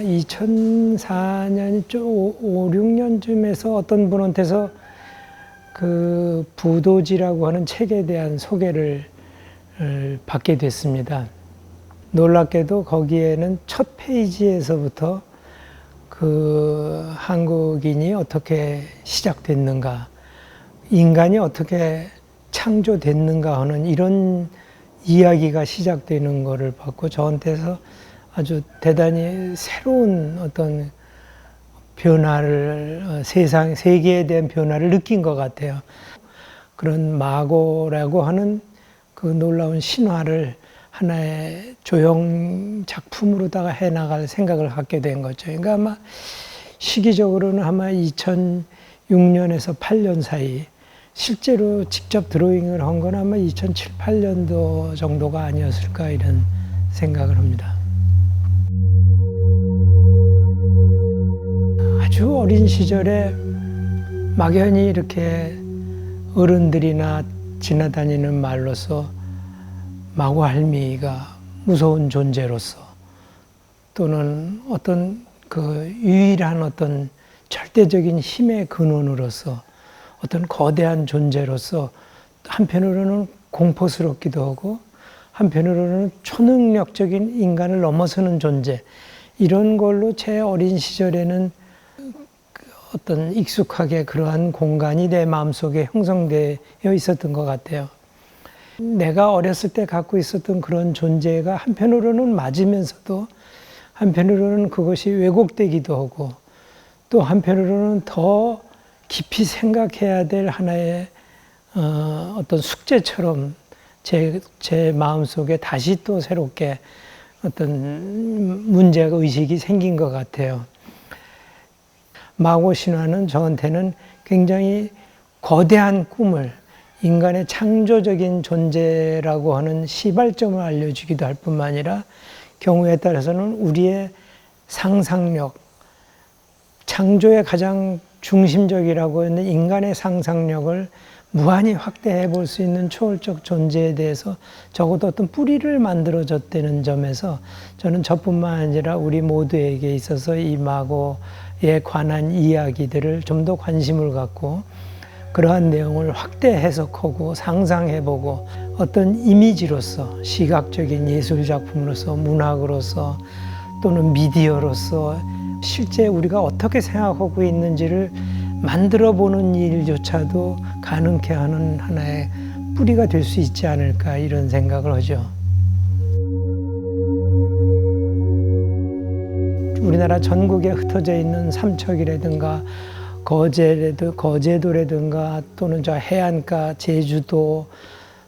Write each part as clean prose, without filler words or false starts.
2004년, 5, 6년쯤에서 어떤 분한테서 그 부도지라고 하는 책에 대한 소개를 받게 됐습니다. 놀랍게도 거기에는 첫 페이지에서부터 그 한국인이 어떻게 시작됐는가, 인간이 어떻게 창조됐는가 하는 이런 이야기가 시작되는 것을 봤고, 저한테서 아주 대단히 새로운 어떤 변화를, 세계에 대한 변화를 느낀 것 같아요. 그런 마고라고 하는 그 놀라운 신화를 하나의 조형 작품으로다가 해나갈 생각을 갖게 된 거죠. 그러니까 아마 시기적으로는 아마 2006년에서 8년 사이, 실제로 직접 드로잉을 한 건 아마 2007, 8년도 정도가 아니었을까 이런 생각을 합니다. 아주 어린 시절에 막연히 이렇게 어른들이나 지나다니는 말로서 마고 할미가 무서운 존재로서, 또는 어떤 그 유일한 어떤 절대적인 힘의 근원으로서, 어떤 거대한 존재로서 한편으로는 공포스럽기도 하고 한편으로는 초능력적인 인간을 넘어서는 존재, 이런 걸로 제 어린 시절에는 어떤 익숙하게 그러한 공간이 내 마음속에 형성되어 있었던 것 같아요. 내가 어렸을 때 갖고 있었던 그런 존재가 한편으로는 맞으면서도 한편으로는 그것이 왜곡되기도 하고, 또 한편으로는 더 깊이 생각해야 될 하나의 어떤 숙제처럼 제 마음속에 다시 또 새롭게 어떤 문제가 의식이 생긴 것 같아요. 마고 신화는 저한테는 굉장히 거대한 꿈을, 인간의 창조적인 존재라고 하는 시발점을 알려주기도 할 뿐만 아니라 경우에 따라서는 우리의 상상력, 창조의 가장 중심적이라고 하는 인간의 상상력을 무한히 확대해 볼 수 있는 초월적 존재에 대해서 적어도 어떤 뿌리를 만들어줬다는 점에서 저는 저뿐만 아니라 우리 모두에게 있어서 이 마고에 관한 이야기들을 좀 더 관심을 갖고 그러한 내용을 확대 해석하고 상상해보고 어떤 이미지로서, 시각적인 예술작품으로서, 문학으로서 또는 미디어로서 실제 우리가 어떻게 생각하고 있는지를 만들어보는 일조차도 가능케 하는 하나의 뿌리가 될 수 있지 않을까 이런 생각을 하죠. 우리나라 전국에 흩어져 있는 삼척이라든가 거제도라든가 또는 저 해안가, 제주도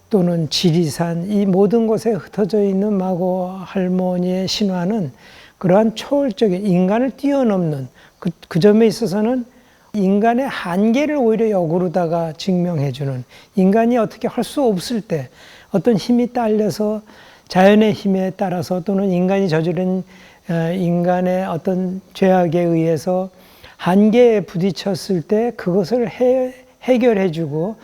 또는 지리산, 이 모든 곳에 흩어져 있는 마고 할머니의 신화는 그러한 초월적인 인간을 뛰어넘는 그 점에 있어서는 인간의 한계를 오히려 역으로다가 증명해주는, 인간이 어떻게 할 수 없을 때 어떤 힘이 딸려서 자연의 힘에 따라서 또는 인간이 저지른 인간의 어떤 죄악에 의해서 한계에 부딪혔을 때 그것을 해결해주고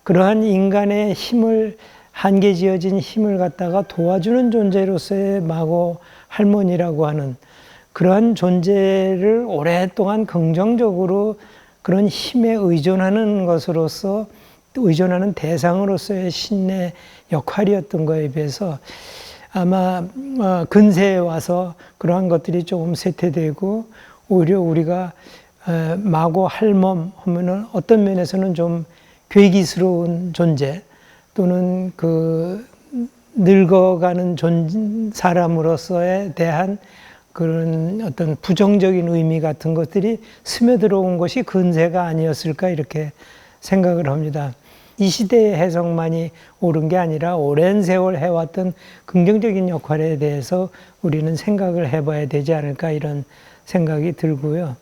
그러한 인간의 힘을, 한계 지어진 힘을 갖다가 도와주는 존재로서의 마고 할머니라고 하는 그러한 존재를 오랫동안 긍정적으로 그런 힘에 의존하는 것으로서, 의존하는 대상으로서의 신의 역할이었던 것에 비해서 아마 근세에 와서 그러한 것들이 조금 쇠퇴되고 오히려 우리가 마고 할멈 하면은 어떤 면에서는 좀 괴기스러운 존재 또는 그 늙어가는 사람으로서에 대한 그런 어떤 부정적인 의미 같은 것들이 스며들어온 것이 근세가 아니었을까 이렇게 생각을 합니다. 이 시대의 해석만이 옳은 게 아니라 오랜 세월 해왔던 긍정적인 역할에 대해서 우리는 생각을 해봐야 되지 않을까 이런 생각이 들고요.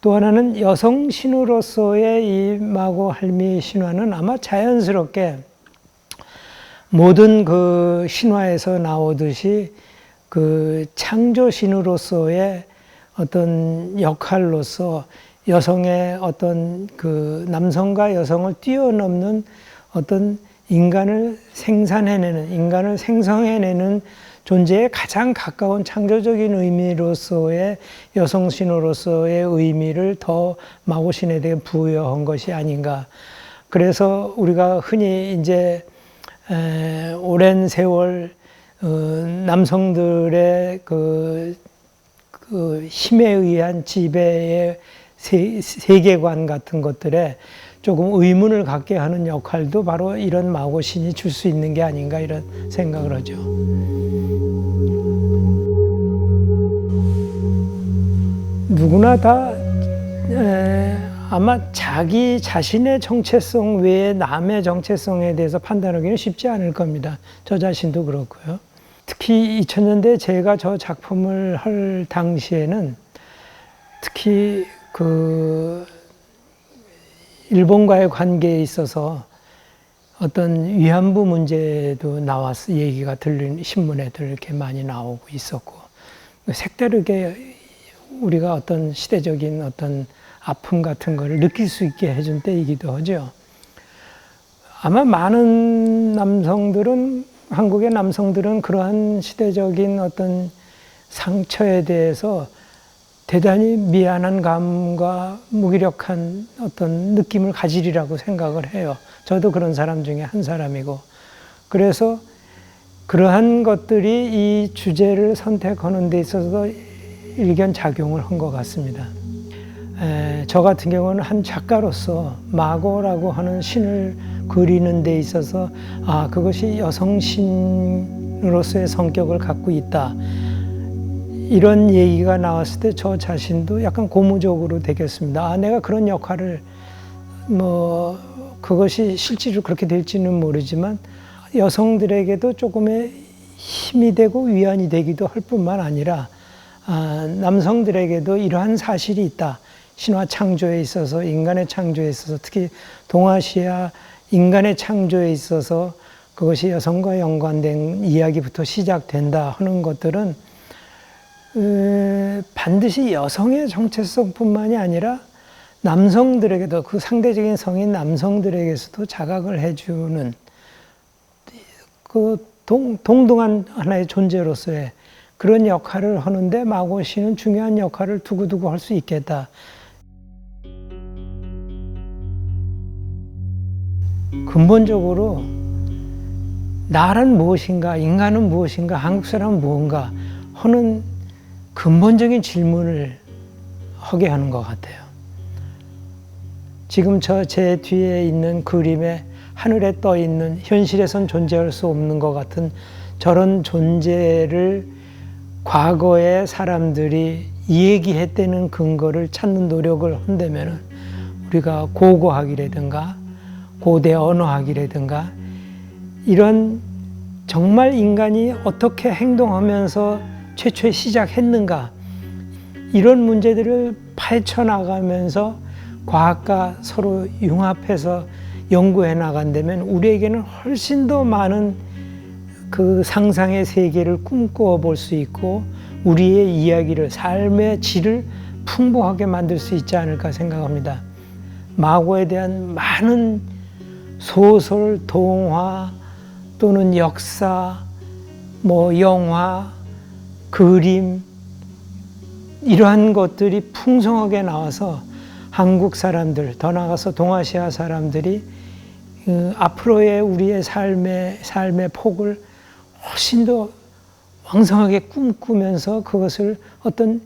또 하나는 여성 신으로서의 이 마고 할미 신화는 아마 자연스럽게 모든 그 신화에서 나오듯이 그 창조신으로서의 어떤 역할로서 여성의 어떤 그 남성과 여성을 뛰어넘는 어떤 인간을 생산해내는, 인간을 생성해내는 존재에 가장 가까운 창조적인 의미로서의 여성 신호로서의 의미를 더 마고신에 대해 부여한 것이 아닌가. 그래서 우리가 흔히 이제 오랜 세월 남성들의 그 힘에 의한 지배의 세계관 같은 것들에 조금 의문을 갖게 하는 역할도 바로 이런 마고신이 줄 수 있는 게 아닌가 이런 생각을 하죠. 누구나 다 아마 자기 자신의 정체성 외에 남의 정체성에 대해서 판단하기는 쉽지 않을 겁니다. 저 자신도 그렇고요. 특히 2000년대 제가 저 작품을 할 당시에는 특히 그 일본과의 관계에 있어서 어떤 위안부 문제도 나왔어 얘기가 들린 신문에도 이렇게 많이 나오고 있었고 색다르게 우리가 어떤 시대적인 어떤 아픔 같은 거를 느낄 수 있게 해준 때이기도 하죠. 아마 많은 남성들은 한국의 남성들은 그러한 시대적인 어떤 상처에 대해서 대단히 미안한 감과 무기력한 어떤 느낌을 가지리라고 생각을 해요. 저도 그런 사람 중에 한 사람이고. 그래서 그러한 것들이 이 주제를 선택하는 데 있어서 일견작용을 한 것 같습니다. 저 같은 경우는 한 작가로서 마고라고 하는 신을 그리는 데 있어서 그것이 여성신으로서의 성격을 갖고 있다. 이런 얘기가 나왔을 때 저 자신도 약간 고무적으로 되겠습니다. 내가 그런 역할을 그것이 실제로 그렇게 될지는 모르지만 여성들에게도 조금의 힘이 되고 위안이 되기도 할 뿐만 아니라 남성들에게도 이러한 사실이 있다. 신화 창조에 있어서 인간의 창조에 있어서 특히 동아시아 인간의 창조에 있어서 그것이 여성과 연관된 이야기부터 시작된다 하는 것들은 반드시 여성의 정체성뿐만이 아니라 남성들에게도 그 상대적인 성인 남성들에게서도 자각을 해주는 그 동등한 하나의 존재로서의 그런 역할을 하는데 마고신은 중요한 역할을 두고두고 할 수 있겠다. 근본적으로 나란 무엇인가, 인간은 무엇인가, 한국 사람은 무언가 하는 근본적인 질문을 하게 하는 것 같아요. 지금 제 뒤에 있는 그림에 하늘에 떠 있는 현실에선 존재할 수 없는 것 같은 저런 존재를 과거의 사람들이 얘기했다는 근거를 찾는 노력을 한다면 우리가 고고학이라든가 고대 언어학이라든가 이런 정말 인간이 어떻게 행동하면서 최초에 시작했는가 이런 문제들을 파헤쳐 나가면서 과학과 서로 융합해서 연구해 나간다면 우리에게는 훨씬 더 많은 그 상상의 세계를 꿈꿔 볼 수 있고 우리의 이야기를 삶의 질을 풍부하게 만들 수 있지 않을까 생각합니다. 마고에 대한 많은 소설, 동화 또는 역사, 영화, 그림 이러한 것들이 풍성하게 나와서 한국 사람들, 더 나아가서 동아시아 사람들이 앞으로의 우리의 삶의 폭을 훨씬 더 왕성하게 꿈꾸면서 그것을 어떤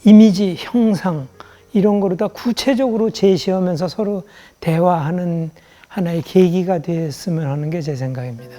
이미지, 형상 이런 거로 다 구체적으로 제시하면서 서로 대화하는 하나의 계기가 됐으면 하는 게 제 생각입니다.